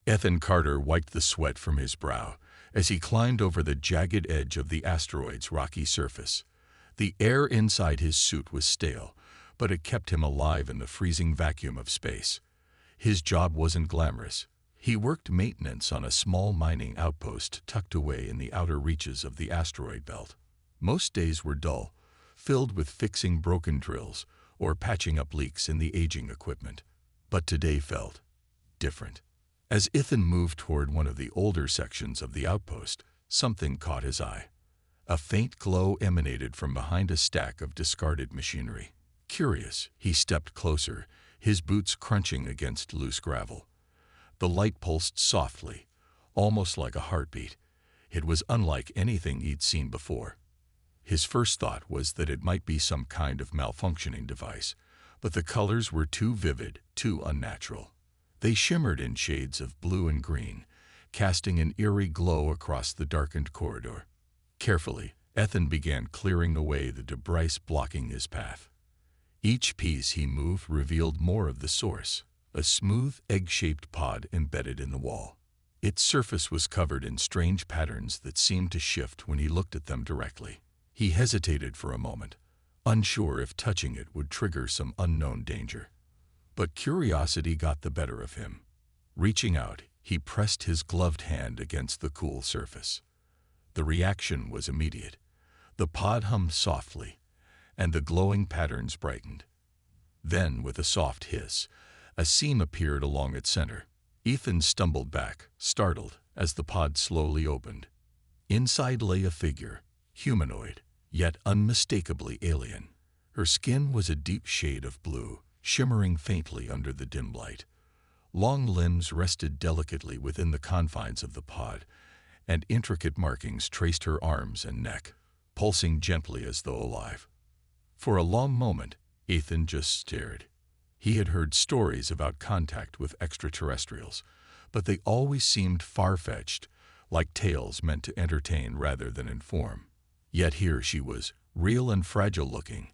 Ethan Carter wiped the sweat from his brow as he climbed over the jagged edge of the asteroid's rocky surface. The air inside his suit was stale, but it kept him alive in the freezing vacuum of space. His job wasn't glamorous. He worked maintenance on a small mining outpost tucked away in the outer reaches of the asteroid belt. Most days were dull, filled with fixing broken drills or patching up leaks in the aging equipment. But today felt different. As Ethan moved toward one of the older sections of the outpost, something caught his eye. A faint glow emanated from behind a stack of discarded machinery. Curious, he stepped closer, his boots crunching against loose gravel. The light pulsed softly, almost like a heartbeat. It was unlike anything he'd seen before. His first thought was that it might be some kind of malfunctioning device, but the colors were too vivid, too unnatural. They shimmered in shades of blue and green, casting an eerie glow across the darkened corridor. Carefully, Ethan began clearing away the debris blocking his path. Each piece he moved revealed more of the source, a smooth, egg-shaped pod embedded in the wall. Its surface was covered in strange patterns that seemed to shift when he looked at them directly. He hesitated for a moment, unsure if touching it would trigger some unknown danger. But curiosity got the better of him. Reaching out, he pressed his gloved hand against the cool surface. The reaction was immediate. The pod hummed softly, and the glowing patterns brightened. Then, with a soft hiss, a seam appeared along its center. Ethan stumbled back, startled, as the pod slowly opened. Inside lay a figure, humanoid, yet unmistakably alien. Her skin was a deep shade of blue, shimmering faintly under the dim light. Long limbs rested delicately within the confines of the pod, and intricate markings traced her arms and neck, pulsing gently as though alive. For a long moment, Ethan just stared. He had heard stories about contact with extraterrestrials, but they always seemed far-fetched, like tales meant to entertain rather than inform. Yet here she was, real and fragile-looking,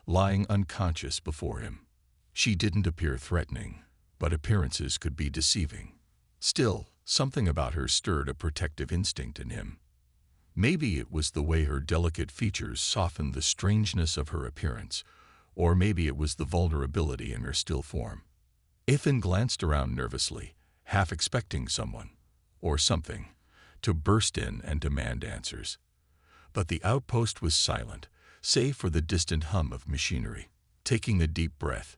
lying unconscious before him. She didn't appear threatening, but appearances could be deceiving. Still, something about her stirred a protective instinct in him. Maybe it was the way her delicate features softened the strangeness of her appearance, or maybe it was the vulnerability in her still form. Ethan glanced around nervously, half expecting someone, or something, to burst in and demand answers. But the outpost was silent, save for the distant hum of machinery. Taking a deep breath,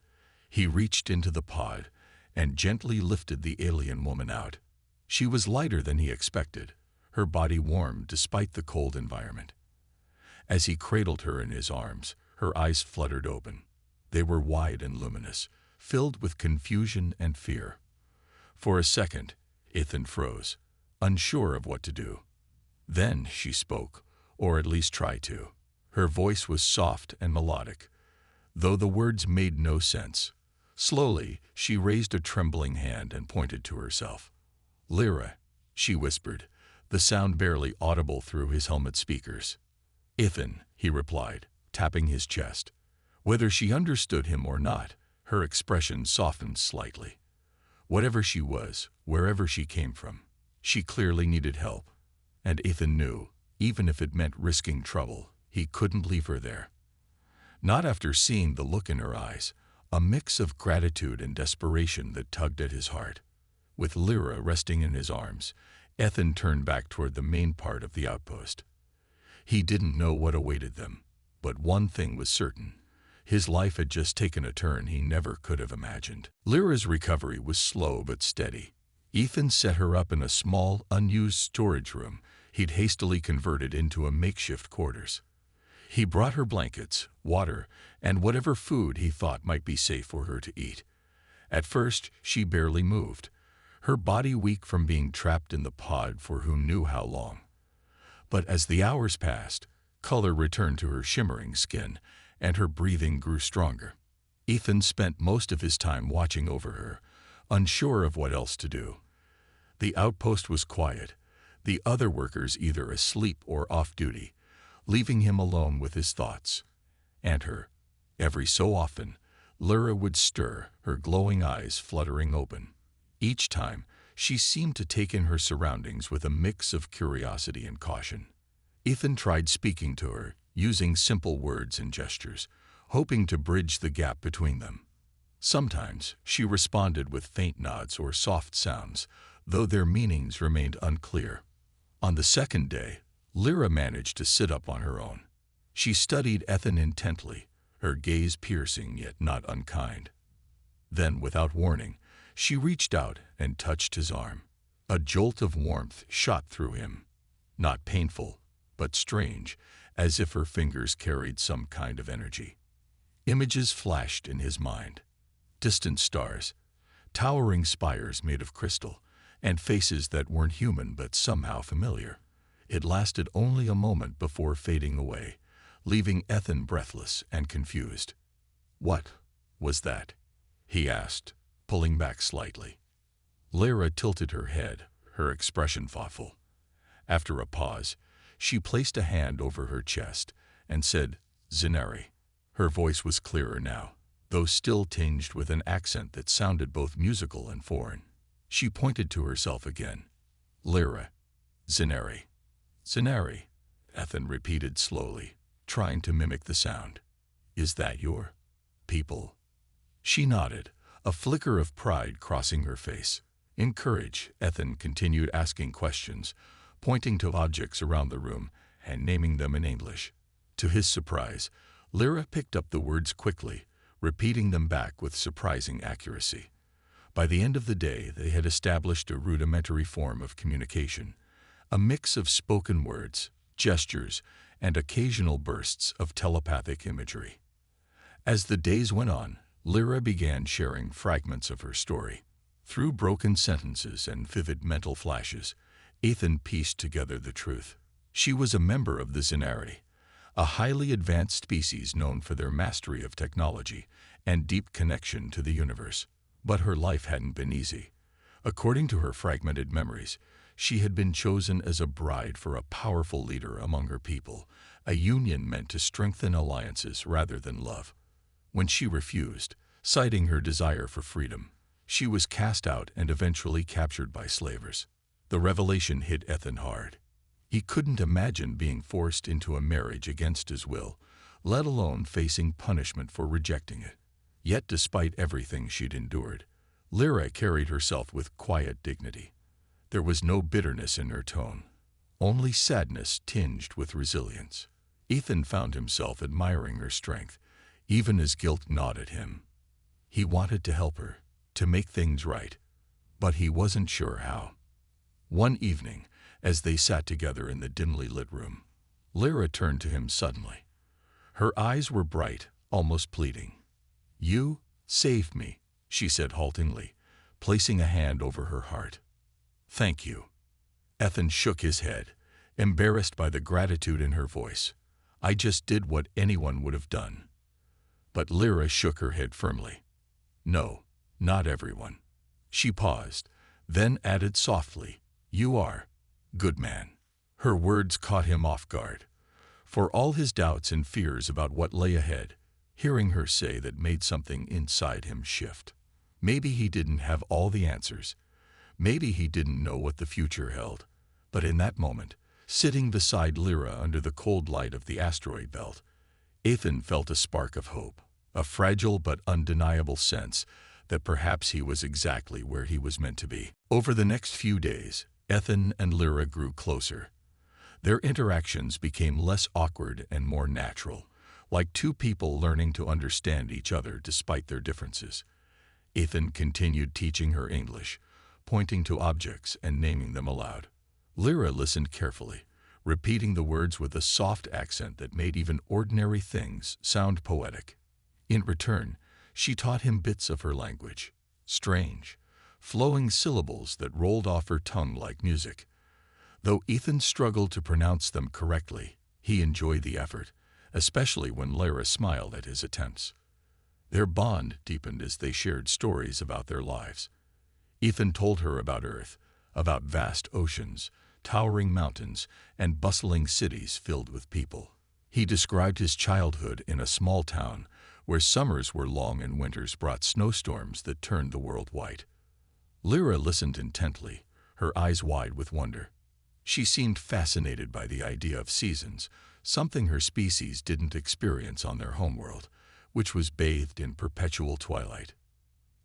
he reached into the pod and gently lifted the alien woman out. She was lighter than he expected, her body warm despite the cold environment. As he cradled her in his arms, her eyes fluttered open. They were wide and luminous, filled with confusion and fear. For a second, Ethan froze, unsure of what to do. Then she spoke, or at least tried to. Her voice was soft and melodic, though the words made no sense. Slowly, she raised a trembling hand and pointed to herself. "Lyra," she whispered, the sound barely audible through his helmet speakers. "Ethan," he replied, tapping his chest. Whether she understood him or not, her expression softened slightly. Whatever she was, wherever she came from, she clearly needed help. And Ethan knew, even if it meant risking trouble, he couldn't leave her there. Not after seeing the look in her eyes, a mix of gratitude and desperation that tugged at his heart. With Lyra resting in his arms, Ethan turned back toward the main part of the outpost. He didn't know what awaited them, but one thing was certain. His life had just taken a turn he never could have imagined. Lyra's recovery was slow but steady. Ethan set her up in a small, unused storage room he'd hastily converted into a makeshift quarters. He brought her blankets, water, and whatever food he thought might be safe for her to eat. At first, she barely moved, her body weak from being trapped in the pod for who knew how long. But as the hours passed, color returned to her shimmering skin, and her breathing grew stronger. Ethan spent most of his time watching over her, unsure of what else to do. The outpost was quiet, the other workers either asleep or off duty, leaving him alone with his thoughts. And her. Every so often, Lyra would stir, her glowing eyes fluttering open. Each time, She seemed to take in her surroundings with a mix of curiosity and caution. Ethan tried speaking to her, using simple words and gestures, hoping to bridge the gap between them. Sometimes she responded with faint nods or soft sounds, though their meanings remained unclear. On the second day, Lyra managed to sit up on her own. She studied Ethan intently, her gaze piercing yet not unkind. Then, without warning, she reached out and touched his arm. A jolt of warmth shot through him. Not painful, but strange, as if her fingers carried some kind of energy. Images flashed in his mind. Distant stars, towering spires made of crystal, and faces that weren't human but somehow familiar. It lasted only a moment before fading away, leaving Ethan breathless and confused. "What was that?" he asked, pulling back slightly. Lyra tilted her head, her expression thoughtful. After a pause, she placed a hand over her chest and said, "Zinari." Her voice was clearer now, though still tinged with an accent that sounded both musical and foreign. She pointed to herself again. "Lyra. Zinari." "Zinari," Ethan repeated slowly, trying to mimic the sound. "Is that your people?" She nodded, a flicker of pride crossing her face. In courage, Ethan continued asking questions, pointing to objects around the room and naming them in English. To his surprise, Lyra picked up the words quickly, repeating them back with surprising accuracy. By the end of the day, they had established a rudimentary form of communication, a mix of spoken words, gestures, and occasional bursts of telepathic imagery. As the days went on, Lyra began sharing fragments of her story. Through broken sentences and vivid mental flashes, Ethan pieced together the truth. She was a member of the Zinari, a highly advanced species known for their mastery of technology and deep connection to the universe. But her life hadn't been easy. According to her fragmented memories, she had been chosen as a bride for a powerful leader among her people, a union meant to strengthen alliances rather than love. When she refused, citing her desire for freedom, she was cast out and eventually captured by slavers. The revelation hit Ethan hard. He couldn't imagine being forced into a marriage against his will, let alone facing punishment for rejecting it. Yet despite everything she'd endured, Lyra carried herself with quiet dignity. There was no bitterness in her tone, only sadness tinged with resilience. Ethan found himself admiring her strength, even as guilt gnawed at him. He wanted to help her, to make things right, but he wasn't sure how. One evening, as they sat together in the dimly lit room, Lyra turned to him suddenly. Her eyes were bright, almost pleading. "You saved me," she said haltingly, placing a hand over her heart. "Thank you." Ethan shook his head, embarrassed by the gratitude in her voice. "I just did what anyone would have done." But Lyra shook her head firmly. "No, not everyone." She paused, then added softly, "You are. Good man." Her words caught him off guard. For all his doubts and fears about what lay ahead, hearing her say that made something inside him shift. Maybe he didn't have all the answers. Maybe he didn't know what the future held. But in that moment, sitting beside Lyra under the cold light of the asteroid belt, Ethan felt a spark of hope, a fragile but undeniable sense that perhaps he was exactly where he was meant to be. Over the next few days, Ethan and Lyra grew closer. Their interactions became less awkward and more natural, like two people learning to understand each other despite their differences. Ethan continued teaching her English, pointing to objects and naming them aloud. Lyra listened carefully, repeating the words with a soft accent that made even ordinary things sound poetic. In return, she taught him bits of her language, strange, flowing syllables that rolled off her tongue like music. Though Ethan struggled to pronounce them correctly, he enjoyed the effort, especially when Lyra smiled at his attempts. Their bond deepened as they shared stories about their lives. Ethan told her about Earth, about vast oceans, towering mountains, and bustling cities filled with people. He described his childhood in a small town where summers were long and winters brought snowstorms that turned the world white. Lyra listened intently, her eyes wide with wonder. She seemed fascinated by the idea of seasons, something her species didn't experience on their homeworld, which was bathed in perpetual twilight.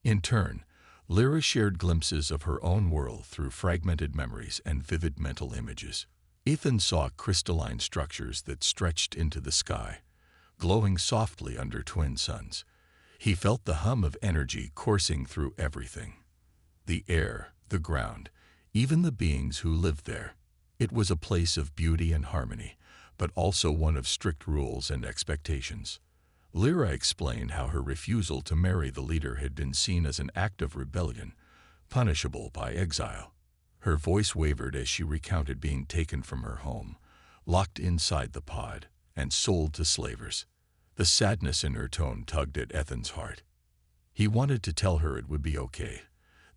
In turn, Lyra shared glimpses of her own world through fragmented memories and vivid mental images. Ethan saw crystalline structures that stretched into the sky, glowing softly under twin suns. He felt the hum of energy coursing through everything. The air, the ground, even the beings who lived there. It was a place of beauty and harmony, but also one of strict rules and expectations. Lyra explained how her refusal to marry the leader had been seen as an act of rebellion, punishable by exile. Her voice wavered as she recounted being taken from her home, locked inside the pod, and sold to slavers. The sadness in her tone tugged at Ethan's heart. He wanted to tell her it would be okay,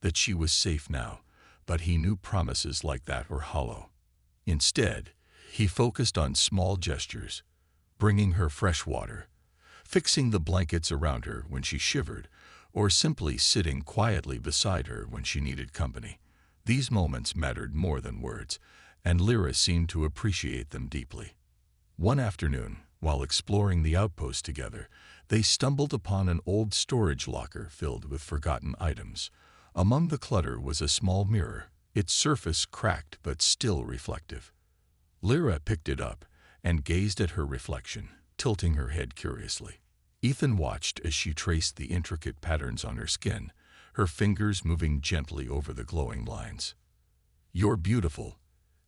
that she was safe now, but he knew promises like that were hollow. Instead, he focused on small gestures, bringing her fresh water, fixing the blankets around her when she shivered, or simply sitting quietly beside her when she needed company. These moments mattered more than words, and Lyra seemed to appreciate them deeply. One afternoon, while exploring the outpost together, they stumbled upon an old storage locker filled with forgotten items. Among the clutter was a small mirror, its surface cracked but still reflective. Lyra picked it up and gazed at her reflection, tilting her head curiously. Ethan watched as she traced the intricate patterns on her skin, her fingers moving gently over the glowing lines. "You're beautiful,"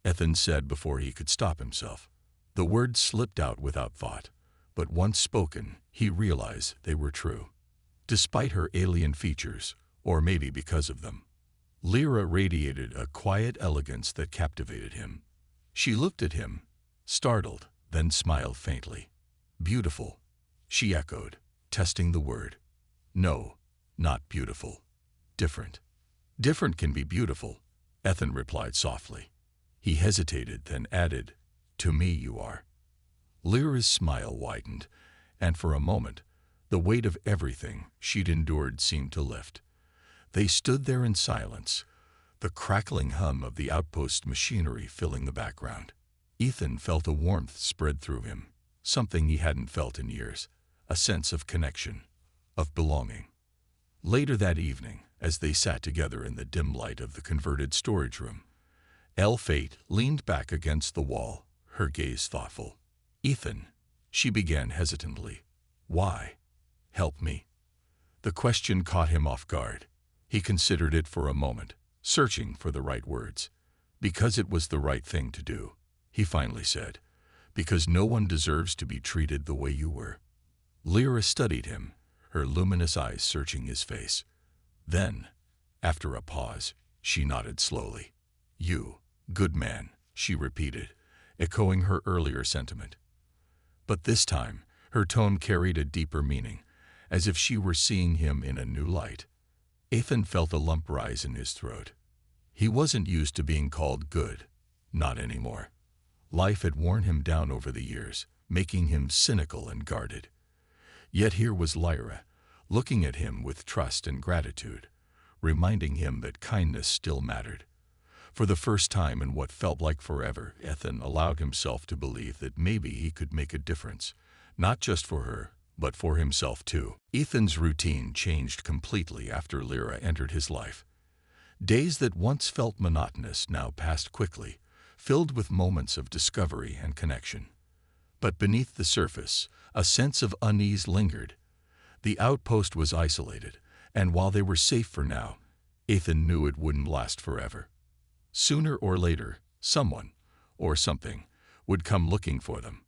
Ethan said before he could stop himself. The words slipped out without thought, but once spoken, he realized they were true. Despite her alien features, or maybe because of them, Lyra radiated a quiet elegance that captivated him. She looked at him, startled, then smiled faintly. "Beautiful," she echoed, testing the word. "No, not beautiful. Different." "Different can be beautiful," Ethan replied softly. He hesitated, then added, "To me you are." Lyra's smile widened, and for a moment, the weight of everything she'd endured seemed to lift. They stood there in silence, the crackling hum of the outpost machinery filling the background. Ethan felt a warmth spread through him, something he hadn't felt in years, a sense of connection, of belonging. Later that evening, as they sat together in the dim light of the converted storage room, Fate leaned back against the wall, her gaze thoughtful. "Ethan," she began hesitantly. "Why? Help me." The question caught him off guard. He considered it for a moment, searching for the right words. "Because it was the right thing to do," he finally said. "Because no one deserves to be treated the way you were." Lyra studied him, her luminous eyes searching his face. Then, after a pause, she nodded slowly. "You, good man," she repeated, echoing her earlier sentiment. But this time, her tone carried a deeper meaning, as if she were seeing him in a new light. Ethan felt a lump rise in his throat. He wasn't used to being called good, not anymore. Life had worn him down over the years, making him cynical and guarded. Yet here was Lyra, looking at him with trust and gratitude, reminding him that kindness still mattered. For the first time in what felt like forever, Ethan allowed himself to believe that maybe he could make a difference, not just for her, but for himself too. Ethan's routine changed completely after Lyra entered his life. Days that once felt monotonous now passed quickly, filled with moments of discovery and connection. But beneath the surface, a sense of unease lingered. The outpost was isolated, and while they were safe for now, Ethan knew it wouldn't last forever. Sooner or later, someone, or something, would come looking for them.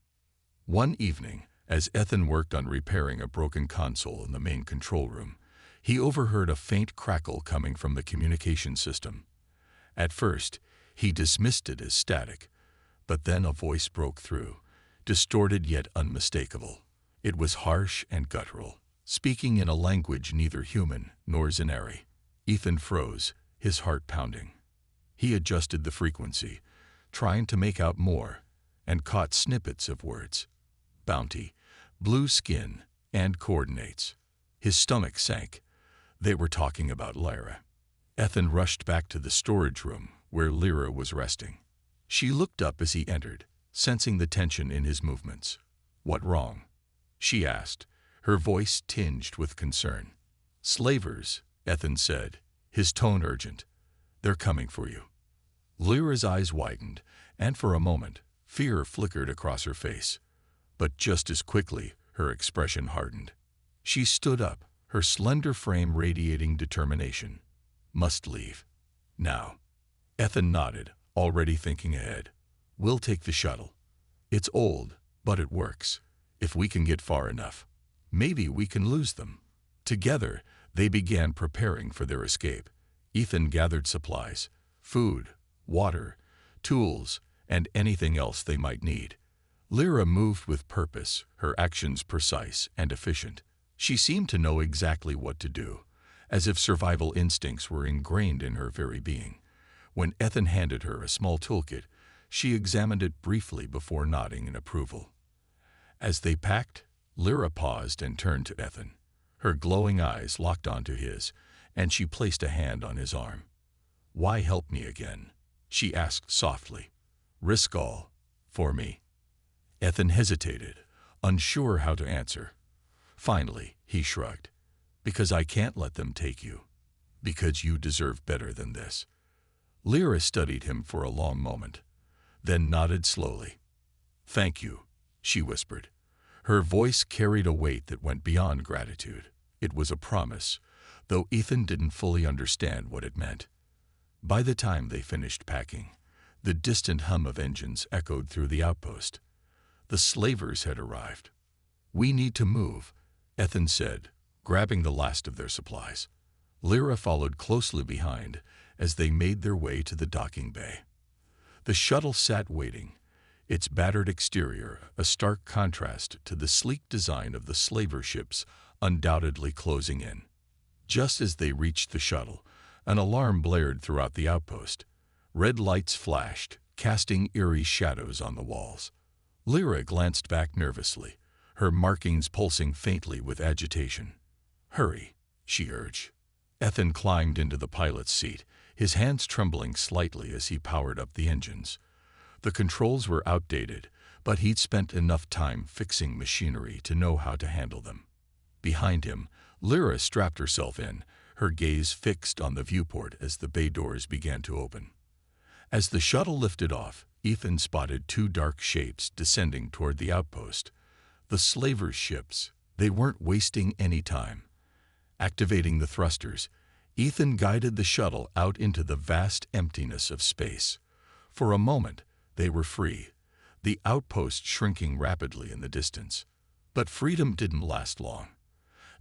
One evening, as Ethan worked on repairing a broken console in the main control room, he overheard a faint crackle coming from the communication system. At first, he dismissed it as static, but then a voice broke through, distorted yet unmistakable. It was harsh and guttural, speaking in a language neither human nor Zenari. Ethan froze, his heart pounding. He adjusted the frequency, trying to make out more, and caught snippets of words. Bounty, blue skin, and coordinates. His stomach sank. They were talking about Lyra. Ethan rushed back to the storage room where Lyra was resting. She looked up as he entered, sensing the tension in his movements. "What wrong?" she asked, her voice tinged with concern. "Slavers," Ethan said, his tone urgent. "They're coming for you." Lyra's eyes widened, and for a moment, fear flickered across her face. But just as quickly, her expression hardened. She stood up, her slender frame radiating determination. "Must leave. Now." Ethan nodded, already thinking ahead. "We'll take the shuttle. It's old, but it works. If we can get far enough, maybe we can lose them." Together, they began preparing for their escape. Ethan gathered supplies, food, water, tools, and anything else they might need. Lyra moved with purpose, her actions precise and efficient. She seemed to know exactly what to do, as if survival instincts were ingrained in her very being. When Ethan handed her a small toolkit, she examined it briefly before nodding in approval. As they packed, Lyra paused and turned to Ethan. Her glowing eyes locked onto his, and she placed a hand on his arm. "Why help me again?" she asked softly. "Risk all. For me." Ethan hesitated, unsure how to answer. Finally, he shrugged. "Because I can't let them take you. Because you deserve better than this." Lyra studied him for a long moment, then nodded slowly. "Thank you," she whispered. Her voice carried a weight that went beyond gratitude. It was a promise, though Ethan didn't fully understand what it meant. By the time they finished packing, the distant hum of engines echoed through the outpost. The slavers had arrived. "We need to move," Ethan said, grabbing the last of their supplies. Lyra followed closely behind as they made their way to the docking bay. The shuttle sat waiting, its battered exterior a stark contrast to the sleek design of the slaver ships undoubtedly closing in. Just as they reached the shuttle, an alarm blared throughout the outpost. Red lights flashed, casting eerie shadows on the walls. Lyra glanced back nervously, her markings pulsing faintly with agitation. "Hurry," she urged. Ethan climbed into the pilot's seat, his hands trembling slightly as he powered up the engines. The controls were outdated, but he'd spent enough time fixing machinery to know how to handle them. Behind him, Lyra strapped herself in, her gaze fixed on the viewport as the bay doors began to open. As the shuttle lifted off, Ethan spotted two dark shapes descending toward the outpost. The slavers' ships. They weren't wasting any time. Activating the thrusters, Ethan guided the shuttle out into the vast emptiness of space. For a moment, they were free, the outpost shrinking rapidly in the distance. But freedom didn't last long.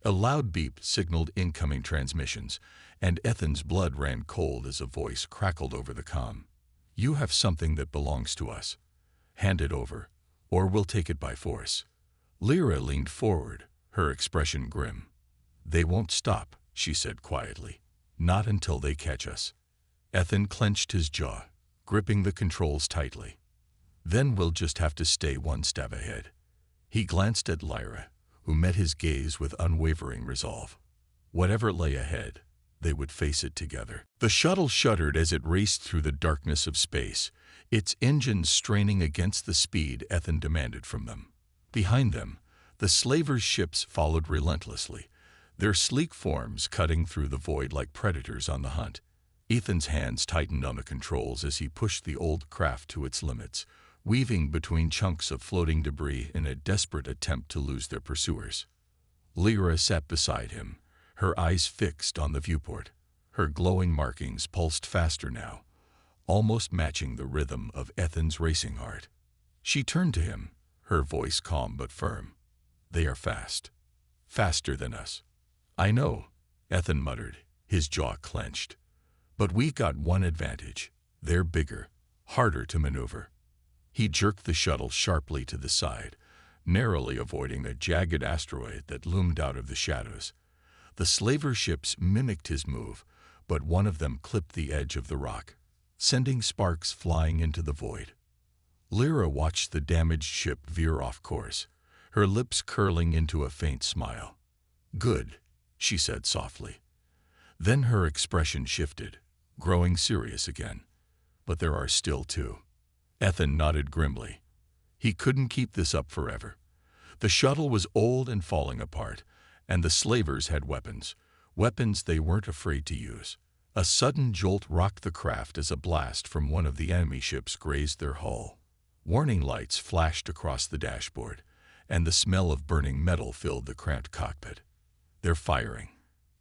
A loud beep signaled incoming transmissions, and Ethan's blood ran cold as a voice crackled over the comm. "You have something that belongs to us. Hand it over, or we'll take it by force." Lyra leaned forward, her expression grim. "They won't stop," she said quietly. "Not until they catch us." Ethan clenched his jaw, gripping the controls tightly. "Then we'll just have to stay one step ahead." He glanced at Lyra, who met his gaze with unwavering resolve. Whatever lay ahead, they would face it together. The shuttle shuddered as it raced through the darkness of space, its engines straining against the speed Ethan demanded from them. Behind them, the slavers' ships followed relentlessly, their sleek forms cutting through the void like predators on the hunt. Ethan's hands tightened on the controls as he pushed the old craft to its limits, weaving between chunks of floating debris in a desperate attempt to lose their pursuers. Lyra sat beside him, her eyes fixed on the viewport. Her glowing markings pulsed faster now, almost matching the rhythm of Ethan's racing heart. She turned to him, her voice calm but firm. "They are fast. Faster than us." "I know," Ethan muttered, his jaw clenched. "But we've got one advantage. They're bigger, harder to maneuver." He jerked the shuttle sharply to the side, narrowly avoiding a jagged asteroid that loomed out of the shadows. The slaver ships mimicked his move, but one of them clipped the edge of the rock, sending sparks flying into the void. Lyra watched the damaged ship veer off course, her lips curling into a faint smile. "Good," she said softly. Then her expression shifted, growing serious again. But there are still two. Ethan nodded grimly. He couldn't keep this up forever. The shuttle was old and falling apart, and the slavers had weapons. Weapons they weren't afraid to use. A sudden jolt rocked the craft as a blast from one of the enemy ships grazed their hull. Warning lights flashed across the dashboard, and the smell of burning metal filled the cramped cockpit. "They're firing,"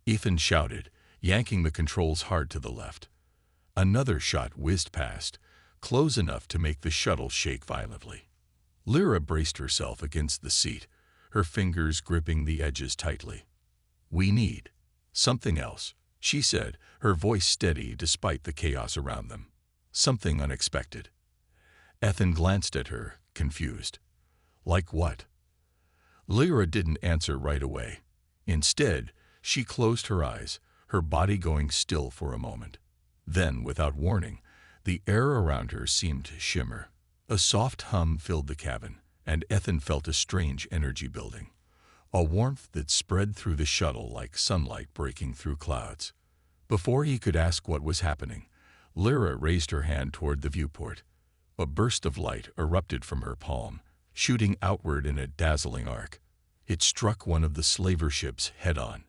Ethan shouted, yanking the controls hard to the left. Another shot whizzed past, close enough to make the shuttle shake violently. Lyra braced herself against the seat, her fingers gripping the edges tightly. "We need something else," she said, her voice steady despite the chaos around them. "Something unexpected." Ethan glanced at her, confused. "Like what?" Lyra didn't answer right away. Instead, she closed her eyes, her body going still for a moment. Then, without warning, the air around her seemed to shimmer. A soft hum filled the cabin, and Ethan felt a strange energy building. A warmth that spread through the shuttle like sunlight breaking through clouds. Before he could ask what was happening, Lyra raised her hand toward the viewport. A burst of light erupted from her palm, shooting outward in a dazzling arc. It struck one of the slaver ships head-on,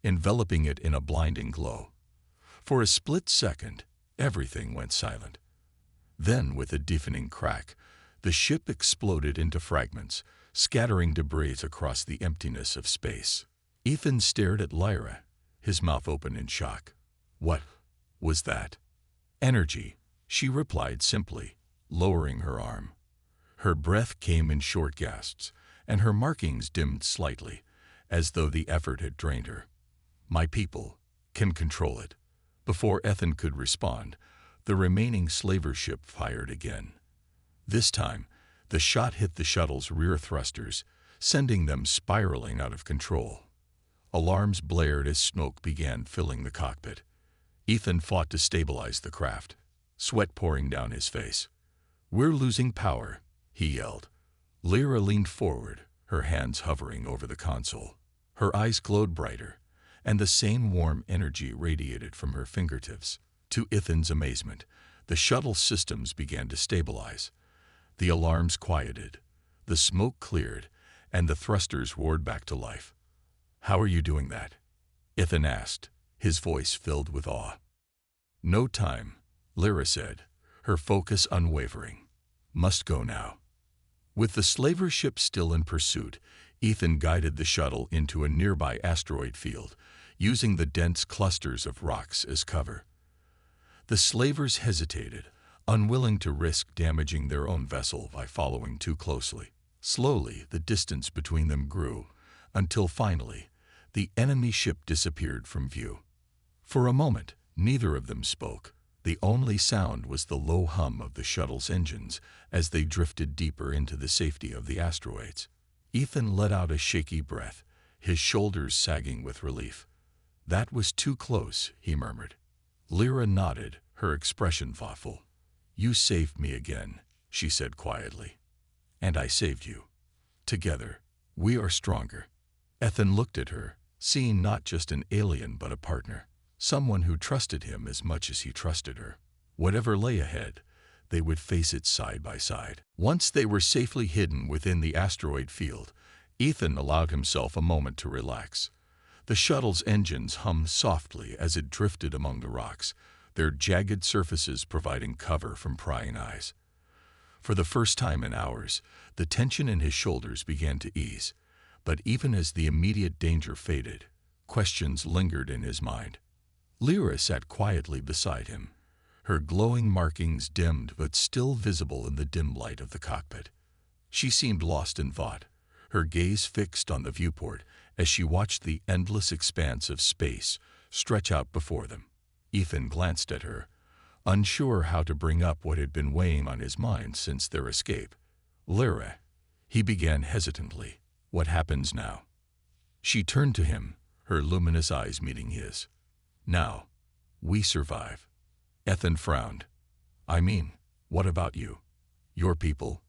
enveloping it in a blinding glow. For a split second, everything went silent. Then, with a deafening crack, the ship exploded into fragments, scattering debris across the emptiness of space. Ethan stared at Lyra, his mouth open in shock. "What was that?" "Energy," she replied simply, lowering her arm. Her breath came in short gasps, and her markings dimmed slightly, as though the effort had drained her. "My people can control it." Before Ethan could respond, the remaining slaver ship fired again. This time, the shot hit the shuttle's rear thrusters, sending them spiraling out of control. Alarms blared as smoke began filling the cockpit. Ethan fought to stabilize the craft, sweat pouring down his face. "We're losing power," he yelled. Lyra leaned forward, her hands hovering over the console. Her eyes glowed brighter, and the same warm energy radiated from her fingertips. To Ethan's amazement, the shuttle systems began to stabilize. The alarms quieted, the smoke cleared, and the thrusters roared back to life. "How are you doing that?" Ethan asked, his voice filled with awe. "No time," Lyra said, her focus unwavering. "Must go now." With the slaver ship still in pursuit, Ethan guided the shuttle into a nearby asteroid field, using the dense clusters of rocks as cover. The slavers hesitated, unwilling to risk damaging their own vessel by following too closely. Slowly, the distance between them grew, until finally, the enemy ship disappeared from view. For a moment, neither of them spoke. The only sound was the low hum of the shuttle's engines as they drifted deeper into the safety of the asteroids. Ethan let out a shaky breath, his shoulders sagging with relief. "That was too close," he murmured. Lyra nodded, her expression thoughtful. "You saved me again," she said quietly. "And I saved you. Together, we are stronger." Ethan looked at her, seeing not just an alien but a partner. Someone who trusted him as much as he trusted her. Whatever lay ahead, they would face it side by side. Once they were safely hidden within the asteroid field, Ethan allowed himself a moment to relax. The shuttle's engines hummed softly as it drifted among the rocks, their jagged surfaces providing cover from prying eyes. For the first time in hours, the tension in his shoulders began to ease, but even as the immediate danger faded, questions lingered in his mind. Lyra sat quietly beside him, her glowing markings dimmed but still visible in the dim light of the cockpit. She seemed lost in thought, her gaze fixed on the viewport as she watched the endless expanse of space stretch out before them. Ethan glanced at her, unsure how to bring up what had been weighing on his mind since their escape. "Lyra," he began hesitantly, "what happens now?" She turned to him, her luminous eyes meeting his. "Now, we survive." Ethan frowned. "I mean, what about you? Your people?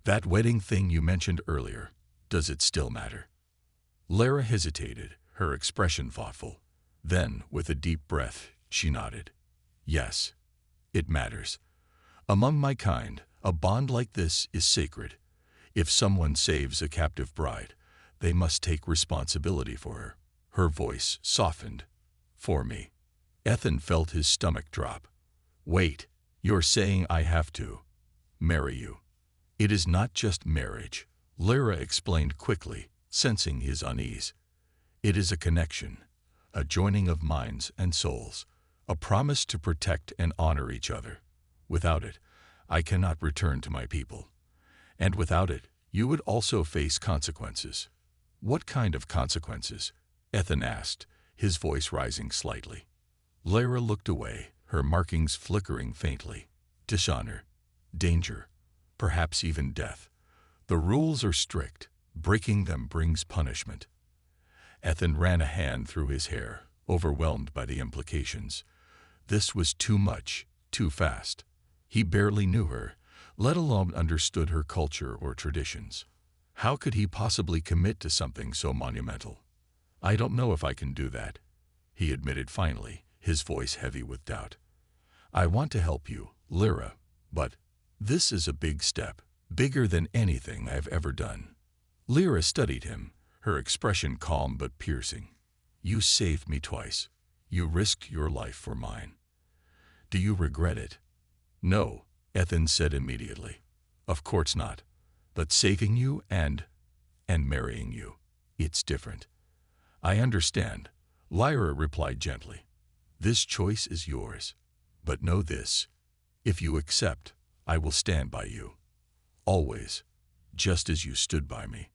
That wedding thing you mentioned earlier, does it still matter?" Lyra hesitated, her expression thoughtful. Then, with a deep breath, she nodded. Yes, it matters. Among my kind, a bond like this is sacred. If someone saves a captive bride, they must take responsibility for her. Her voice softened. For me. Ethan felt his stomach drop. Wait, you're saying I have to marry you? It is not just marriage, Lyra explained quickly, sensing his unease. It is a connection, a joining of minds and souls, a promise to protect and honor each other. Without it, I cannot return to my people. And without it, you would also face consequences. What kind of consequences? Ethan asked, his voice rising slightly. Lyra looked away, her markings flickering faintly. Dishonor, danger, perhaps even death. The rules are strict. Breaking them brings punishment. Ethan ran a hand through his hair, overwhelmed by the implications. This was too much, too fast. He barely knew her, let alone understood her culture or traditions. How could he possibly commit to something so monumental? I don't know if I can do that, he admitted finally, his voice heavy with doubt. I want to help you, Lyra, but this is a big step, bigger than anything I've ever done. Lyra studied him, her expression calm but piercing. You saved me twice. You risked your life for mine. Do you regret it? No, Ethan said immediately. Of course not. But saving you and marrying you, it's different. I understand, Lyra replied gently. This choice is yours. But know this, if you accept, I will stand by you. Always, just as you stood by me.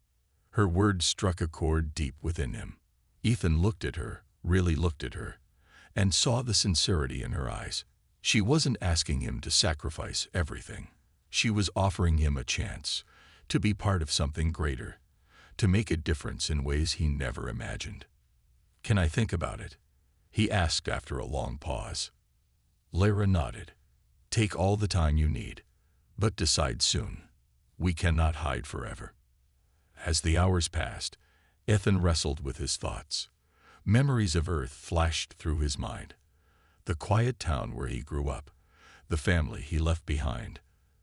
Her words struck a chord deep within him. Ethan looked at her, really looked at her, and saw the sincerity in her eyes. She wasn't asking him to sacrifice everything. She was offering him a chance to be part of something greater, to make a difference in ways he never imagined. Can I think about it? He asked after a long pause. Lyra nodded. Take all the time you need, but decide soon. We cannot hide forever. As the hours passed, Ethan wrestled with his thoughts. Memories of Earth flashed through his mind. The quiet town where he grew up, the family he left behind,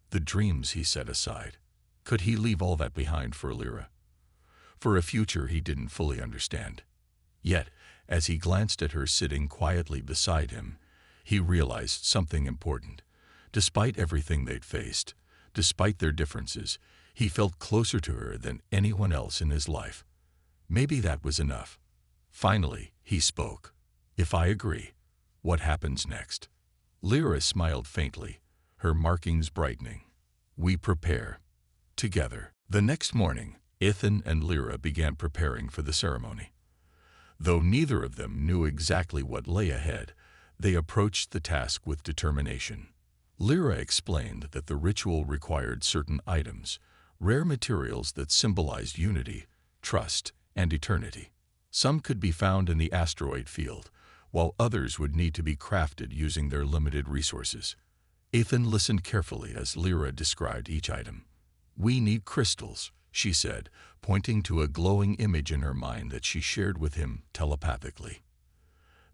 the dreams he set aside. Could he leave all that behind for Lyra? For a future he didn't fully understand. Yet, as he glanced at her sitting quietly beside him, he realized something important. Despite everything they'd faced, despite their differences, he felt closer to her than anyone else in his life. Maybe that was enough. Finally, he spoke. If I agree, what happens next? Lyra smiled faintly, her markings brightening. We prepare. Together. The next morning, Ethan and Lyra began preparing for the ceremony. Though neither of them knew exactly what lay ahead, they approached the task with determination. Lyra explained that the ritual required certain items, rare materials that symbolized unity, trust, and eternity. Some could be found in the asteroid field, while others would need to be crafted using their limited resources. Ethan listened carefully as Lyra described each item. We need crystals, she said, pointing to a glowing image in her mind that she shared with him telepathically.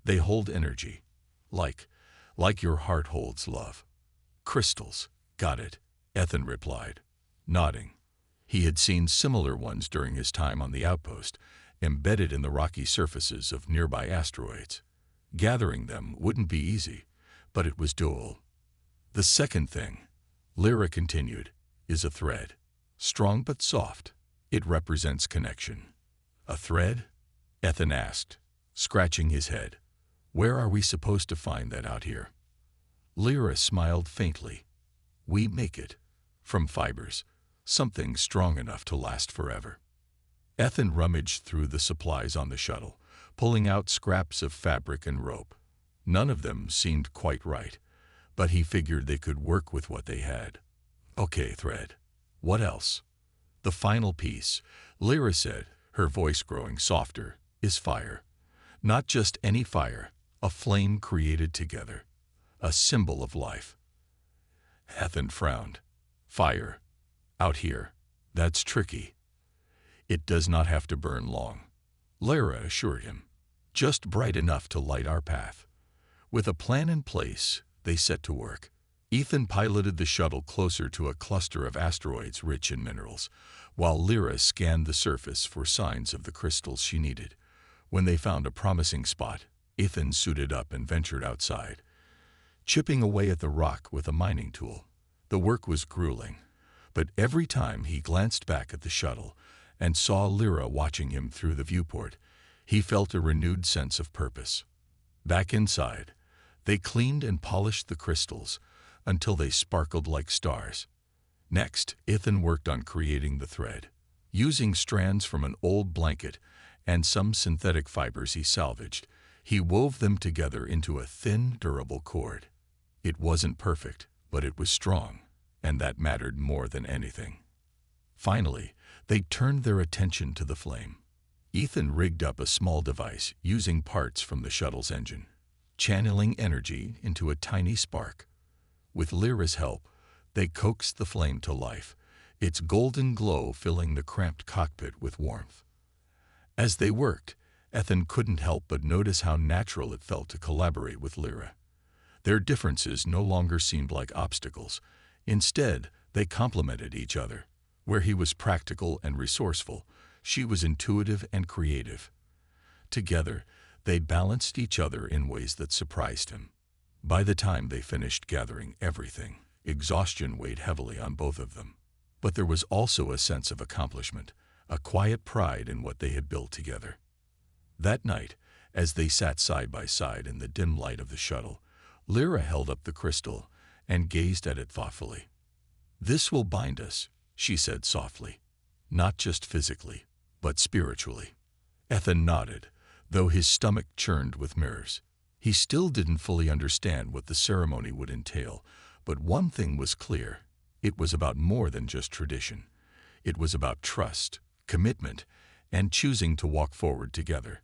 They hold energy, like your heart holds love. Crystals, got it, Ethan replied, nodding. He had seen similar ones during his time on the outpost, embedded in the rocky surfaces of nearby asteroids. Gathering them wouldn't be easy, but it was doable. The second thing, Lyra continued, is a thread. Strong but soft. It represents connection. A thread? Ethan asked, scratching his head. Where are we supposed to find that out here? Lyra smiled faintly. We make it. From fibers. Something strong enough to last forever. Ethan rummaged through the supplies on the shuttle, pulling out scraps of fabric and rope. None of them seemed quite right, but he figured they could work with what they had. Okay, thread. What else? The final piece, Lyra said, her voice growing softer, is fire. Not just any fire, a flame created together. A symbol of life. Ethan frowned. Fire. Out here. That's tricky. It does not have to burn long, Lyra assured him. just bright enough to light our path. With a plan in place, they set to work. Ethan piloted the shuttle closer to a cluster of asteroids rich in minerals, while Lyra scanned the surface for signs of the crystals she needed. When they found a promising spot, Ethan suited up and ventured outside, chipping away at the rock with a mining tool. The work was grueling, but every time he glanced back at the shuttle and saw Lyra watching him through the viewport, he felt a renewed sense of purpose. Back inside, they cleaned and polished the crystals until they sparkled like stars. Next, Ethan worked on creating the thread. Using strands from an old blanket and some synthetic fibers he salvaged, he wove them together into a thin, durable cord. It wasn't perfect, but it was strong, and that mattered more than anything. Finally, they turned their attention to the flame. Ethan rigged up a small device using parts from the shuttle's engine, channeling energy into a tiny spark. With Lyra's help, they coaxed the flame to life, its golden glow filling the cramped cockpit with warmth. As they worked, Ethan couldn't help but notice how natural it felt to collaborate with Lyra. Their differences no longer seemed like obstacles. Instead, they complemented each other. Where he was practical and resourceful, she was intuitive and creative. Together, they balanced each other in ways that surprised him. By the time they finished gathering everything, exhaustion weighed heavily on both of them. But there was also a sense of accomplishment, a quiet pride in what they had built together. That night, as they sat side by side in the dim light of the shuttle, Lyra held up the crystal and gazed at it thoughtfully. "This will bind us," she said softly. "Not just physically, but spiritually." Ethan nodded, though his stomach churned with nerves. He still didn't fully understand what the ceremony would entail, but one thing was clear. It was about more than just tradition. It was about trust, commitment, and choosing to walk forward together,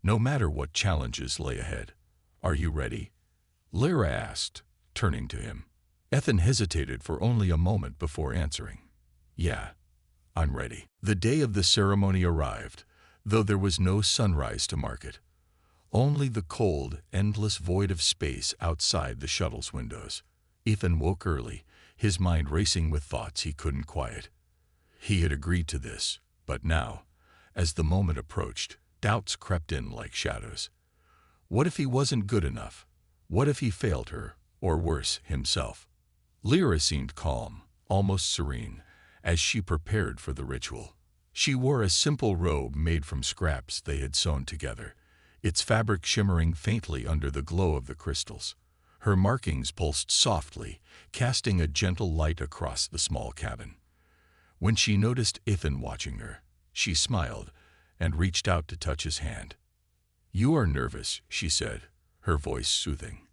no matter what challenges lay ahead. "Are you ready?" Lyra asked, turning to him. Ethan hesitated for only a moment before answering. "Yeah, I'm ready." The day of the ceremony arrived, though there was no sunrise to mark it. Only the cold, endless void of space outside the shuttle's windows. Ethan woke early, his mind racing with thoughts he couldn't quiet. He had agreed to this, but now, as the moment approached, doubts crept in like shadows. What if he wasn't good enough? What if he failed her, or worse, himself? Lyra seemed calm, almost serene, as she prepared for the ritual. She wore a simple robe made from scraps they had sewn together, its fabric shimmering faintly under the glow of the crystals. Her markings pulsed softly, casting a gentle light across the small cabin. When she noticed Ethan watching her, she smiled and reached out to touch his hand. "You are nervous," she said, her voice soothing.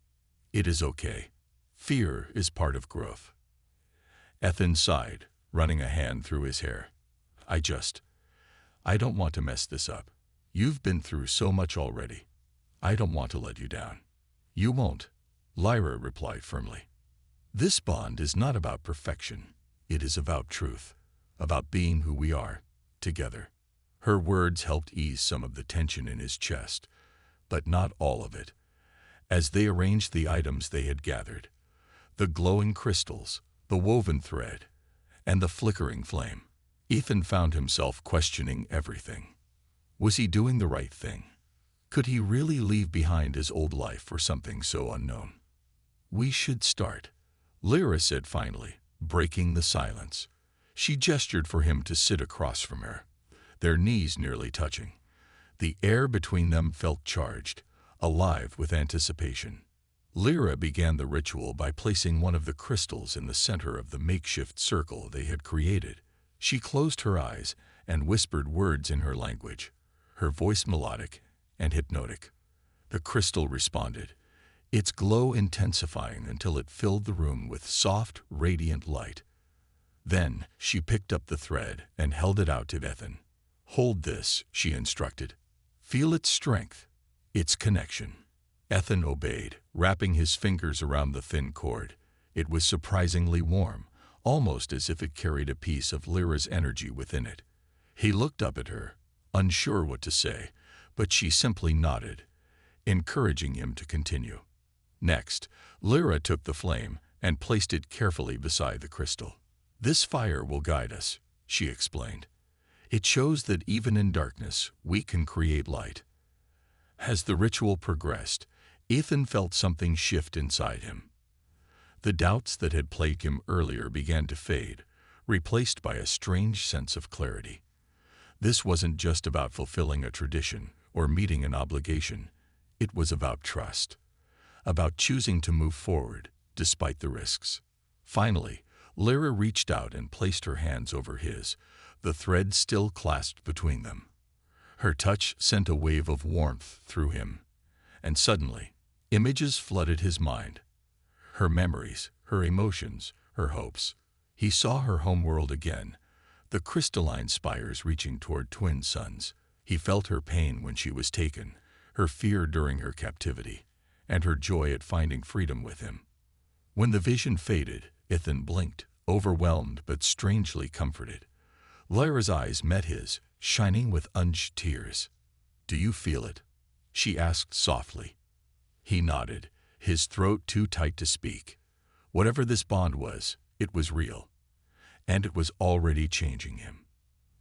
"It is okay. Fear is part of growth." Ethan sighed, running a hand through his hair. I don't want to mess this up. You've been through so much already. I don't want to let you down." "You won't," Lyra replied firmly. "This bond is not about perfection. It is about truth, about being who we are, together." Her words helped ease some of the tension in his chest, but not all of it. As they arranged the items they had gathered, the glowing crystals, the woven thread, and the flickering flame, Ethan found himself questioning everything. Was he doing the right thing? Could he really leave behind his old life for something so unknown? "We should start," Lyra said finally, breaking the silence. She gestured for him to sit across from her, their knees nearly touching. The air between them felt charged, alive with anticipation. Lyra began the ritual by placing one of the crystals in the center of the makeshift circle they had created. She closed her eyes and whispered words in her language, her voice melodic and hypnotic. The crystal responded, its glow intensifying until it filled the room with soft, radiant light. Then she picked up the thread and held it out to Ethan. "Hold this," she instructed. "Feel its strength, its connection." Ethan obeyed, wrapping his fingers around the thin cord. It was surprisingly warm, almost as if it carried a piece of Lyra's energy within it. He looked up at her, unsure what to say, but she simply nodded, encouraging him to continue. Next, Lyra took the flame and placed it carefully beside the crystal. "This fire will guide us," she explained. "It shows that even in darkness, we can create light." As the ritual progressed, Ethan felt something shift inside him. The doubts that had plagued him earlier began to fade, replaced by a strange sense of clarity. This wasn't just about fulfilling a tradition or meeting an obligation. It was about trust, about choosing to move forward despite the risks. Finally, Lyra reached out and placed her hands over his, the thread still clasped between them. Her touch sent a wave of warmth through him, and suddenly, images flooded his mind. Her memories, her emotions, her hopes. He saw her homeworld again, the crystalline spires reaching toward twin suns. He felt her pain when she was taken, her fear during her captivity, and her joy at finding freedom with him. When the vision faded, Ethan blinked, overwhelmed but strangely comforted. Lyra's eyes met his, shining with unused tears. "Do you feel it?" she asked softly. He nodded, his throat too tight to speak. Whatever this bond was, it was real, and it was already changing him.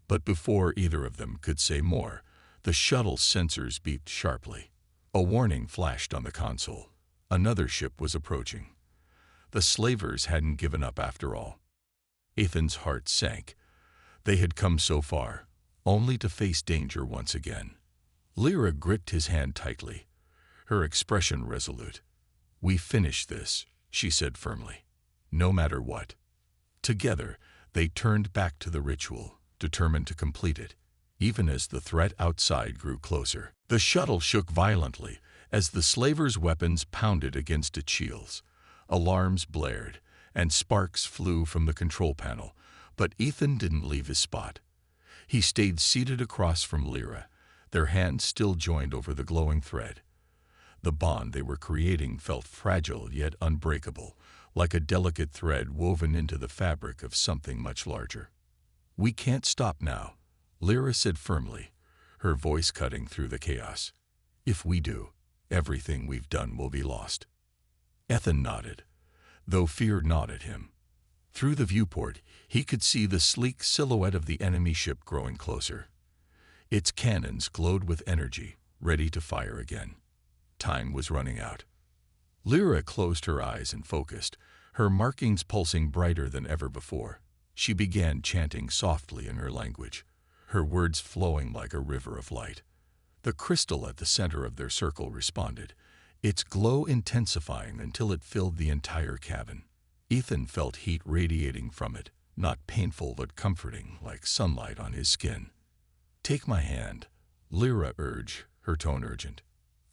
But before either of them could say more, the shuttle's sensors beeped sharply. A warning flashed on the console. Another ship was approaching. The slavers hadn't given up after all. Ethan's heart sank. They had come so far, only to face danger once again. Lyra gripped his hand tightly, her expression resolute. "We finish this," she said firmly, "no matter what." Together, they turned back to the ritual, determined to complete it, even as the threat outside grew closer. The shuttle shook violently as the slavers' weapons pounded against its shields. Alarms blared, and sparks flew from the control panel, but Ethan didn't leave his spot. He stayed seated across from Lyra, their hands still joined over the glowing thread. The bond they were creating felt fragile yet unbreakable, like a delicate thread woven into the fabric of something much larger. "We can't stop now," Lyra said firmly, her voice cutting through the chaos. "If we do, everything we've done will be lost." Ethan nodded, though fear gnawed at him. Through the viewport, he could see the sleek silhouette of the enemy ship growing closer. Its cannons glowed with energy, ready to fire again. Time was running out. Lyra closed her eyes and focused, her markings pulsing brighter than ever before. She began chanting softly in her language, her words flowing like a river of light. The crystal at the center of their circle responded, its glow intensifying until it filled the entire cabin. Ethan felt heat radiating from it, not painful but comforting, like sunlight on his skin. "Take my hand," Lyra urged, her tone urgent.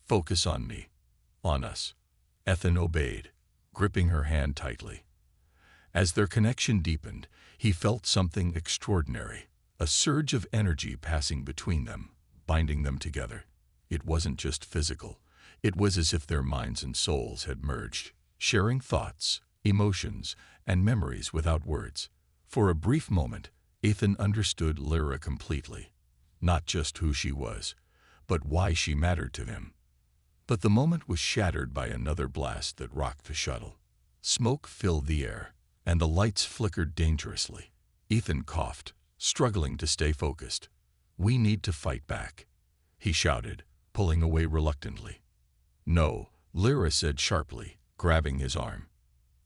"Focus on me, on us." Ethan obeyed, gripping her hand tightly. As their connection deepened, he felt something extraordinary, a surge of energy passing between them, binding them together. It wasn't just physical. It was as if their minds and souls had merged, sharing thoughts, emotions, and memories without words. For a brief moment, Ethan understood Lyra completely, not just who she was, but why she mattered to him. But the moment was shattered by another blast that rocked the shuttle. Smoke filled the air, and the lights flickered dangerously. Ethan coughed, struggling to stay focused. "We need to fight back," he shouted, pulling away reluctantly. "No," Lyra said sharply, grabbing his arm.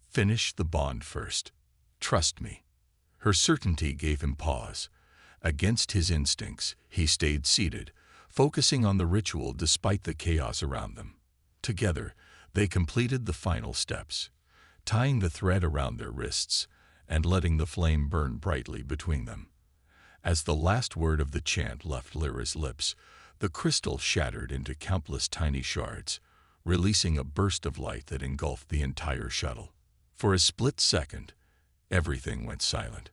"Finish the bond first. Trust me." Her certainty gave him pause. Against his instincts, he stayed seated, focusing on the ritual despite the chaos around them. Together, they completed the final steps, tying the thread around their wrists and letting the flame burn brightly between them. As the last word of the chant left Lyra's lips, the crystal shattered into countless tiny shards, releasing a burst of light that engulfed the entire shuttle. For a split second, everything went silent.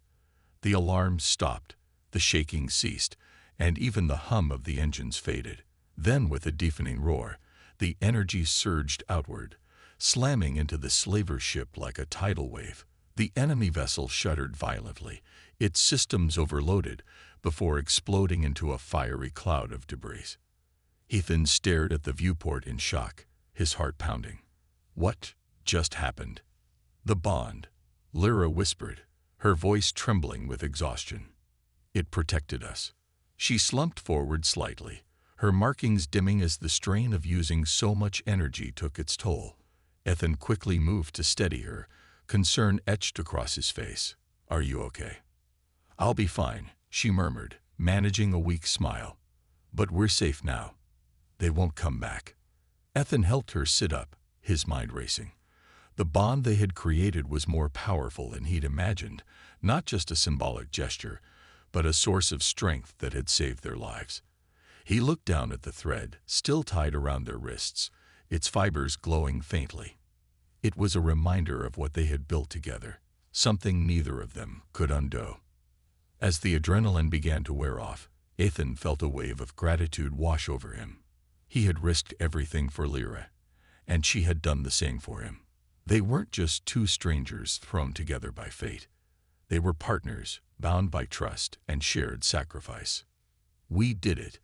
The alarms stopped, the shaking ceased, and even the hum of the engines faded. Then, with a deafening roar, the energy surged outward, slamming into the slaver ship like a tidal wave. The enemy vessel shuddered violently, its systems overloaded, before exploding into a fiery cloud of debris. Ethan stared at the viewport in shock, his heart pounding. What just happened? The bond, Lyra whispered, her voice trembling with exhaustion. It protected us. She slumped forward slightly, her markings dimming as the strain of using so much energy took its toll. Ethan quickly moved to steady her, concern etched across his face. Are you okay? I'll be fine, she murmured, managing a weak smile. But we're safe now. They won't come back. Ethan helped her sit up, his mind racing. The bond they had created was more powerful than he'd imagined, not just a symbolic gesture, but a source of strength that had saved their lives. He looked down at the thread, still tied around their wrists, its fibers glowing faintly. It was a reminder of what they had built together, something neither of them could undo. As the adrenaline began to wear off, Ethan felt a wave of gratitude wash over him. He had risked everything for Lyra, and she had done the same for him. They weren't just two strangers thrown together by fate. They were partners, bound by trust and shared sacrifice. We did it,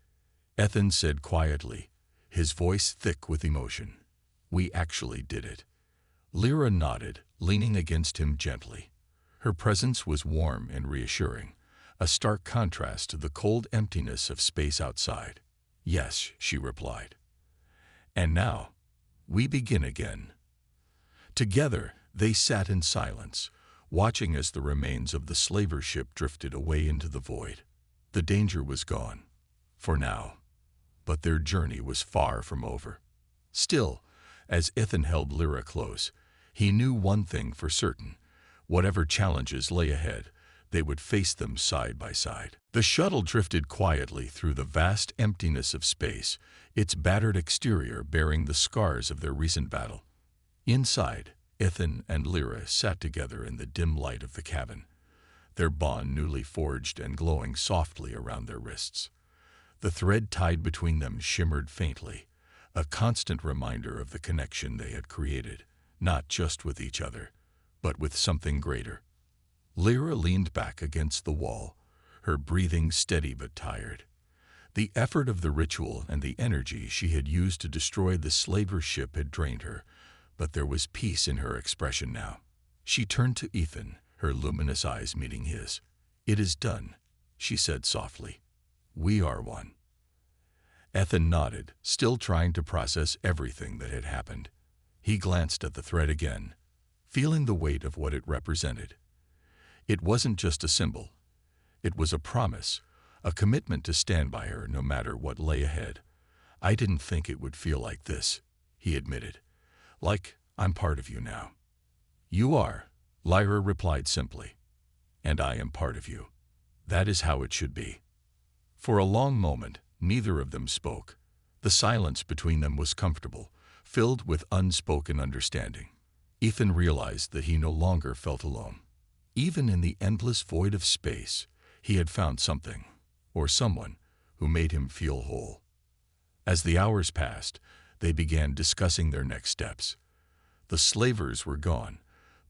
Ethan said quietly, his voice thick with emotion. We actually did it. Lyra nodded, leaning against him gently. Her presence was warm and reassuring, a stark contrast to the cold emptiness of space outside. Yes, she replied. And now, we begin again. Together, they sat in silence, watching as the remains of the slaver ship drifted away into the void. The danger was gone, for now, but their journey was far from over. Still, as Ethan held Lyra close, he knew one thing for certain. Whatever challenges lay ahead, they would face them side by side. The shuttle drifted quietly through the vast emptiness of space, its battered exterior bearing the scars of their recent battle. Inside, Ethan and Lyra sat together in the dim light of the cabin, their bond newly forged and glowing softly around their wrists. The thread tied between them shimmered faintly, a constant reminder of the connection they had created, not just with each other, but with something greater. Lyra leaned back against the wall, her breathing steady but tired. The effort of the ritual and the energy she had used to destroy the slaver ship had drained her, but there was peace in her expression now. She turned to Ethan, her luminous eyes meeting his. It is done, she said softly. We are one. Ethan nodded, still trying to process everything that had happened. He glanced at the thread again, feeling the weight of what it represented. It wasn't just a symbol. It was a promise, a commitment to stand by her no matter what lay ahead. I didn't think it would feel like this, he admitted. Like, I'm part of you now. You are, Lyra replied simply. And I am part of you. That is how it should be. For a long moment, neither of them spoke. The silence between them was comfortable, filled with unspoken understanding. Ethan realized that he no longer felt alone. Even in the endless void of space, he had found something, or someone, who made him feel whole. As the hours passed, they began discussing their next steps. The slavers were gone,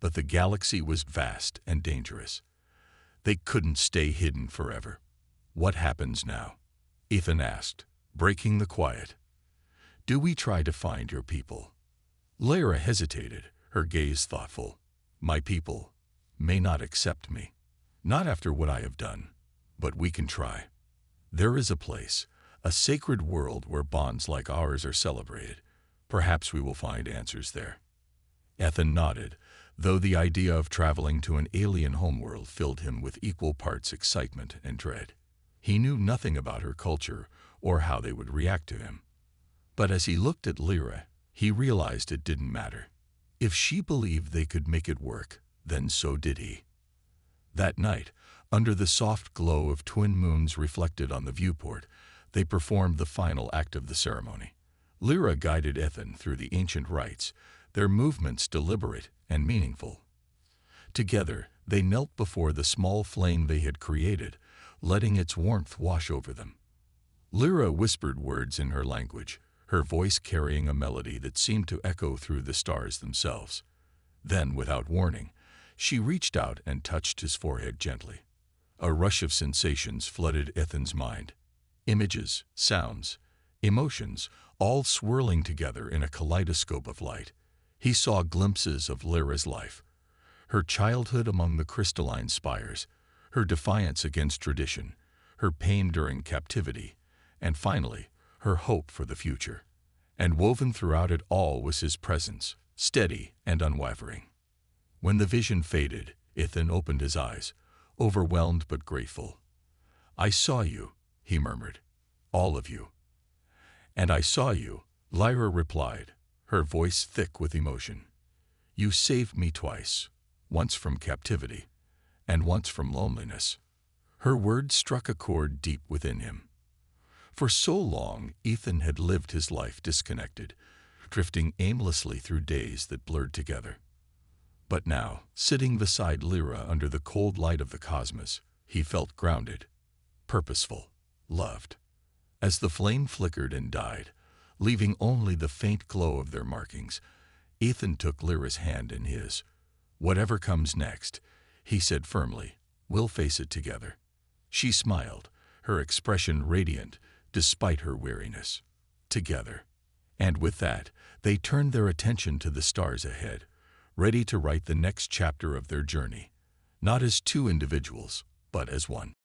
but the galaxy was vast and dangerous. They couldn't stay hidden forever. What happens now? Ethan asked, breaking the quiet. Do we try to find your people? Lyra hesitated, her gaze thoughtful. My people may not accept me. Not after what I have done, but we can try. There is a place, a sacred world where bonds like ours are celebrated. Perhaps we will find answers there. Ethan nodded, though the idea of traveling to an alien homeworld filled him with equal parts excitement and dread. He knew nothing about her culture or how they would react to him. But as he looked at Lyra, he realized it didn't matter. If she believed they could make it work, then so did he. That night, under the soft glow of twin moons reflected on the viewport, they performed the final act of the ceremony. Lyra guided Ethan through the ancient rites, their movements deliberate and meaningful. Together, they knelt before the small flame they had created, letting its warmth wash over them. Lyra whispered words in her language, her voice carrying a melody that seemed to echo through the stars themselves. Then, without warning, she reached out and touched his forehead gently. A rush of sensations flooded Ethan's mind. Images, sounds, emotions, all swirling together in a kaleidoscope of light. He saw glimpses of Lyra's life, her childhood among the crystalline spires, her defiance against tradition, her pain during captivity, and finally, her hope for the future. And woven throughout it all was his presence, steady and unwavering. When the vision faded, Ethan opened his eyes, overwhelmed but grateful. "I saw you," he murmured, "all of you." "And I saw you," Lyra replied, her voice thick with emotion. "You saved me twice, once from captivity, and once from loneliness." Her words struck a chord deep within him. For so long, Ethan had lived his life disconnected, drifting aimlessly through days that blurred together. But now, sitting beside Lyra under the cold light of the cosmos, he felt grounded, purposeful, loved. As the flame flickered and died, leaving only the faint glow of their markings, Ethan took Lyra's hand in his. "Whatever comes next," he said firmly, "we'll face it together." She smiled, her expression radiant despite her weariness. Together. And with that, they turned their attention to the stars ahead, ready to write the next chapter of their journey, not as two individuals, but as one.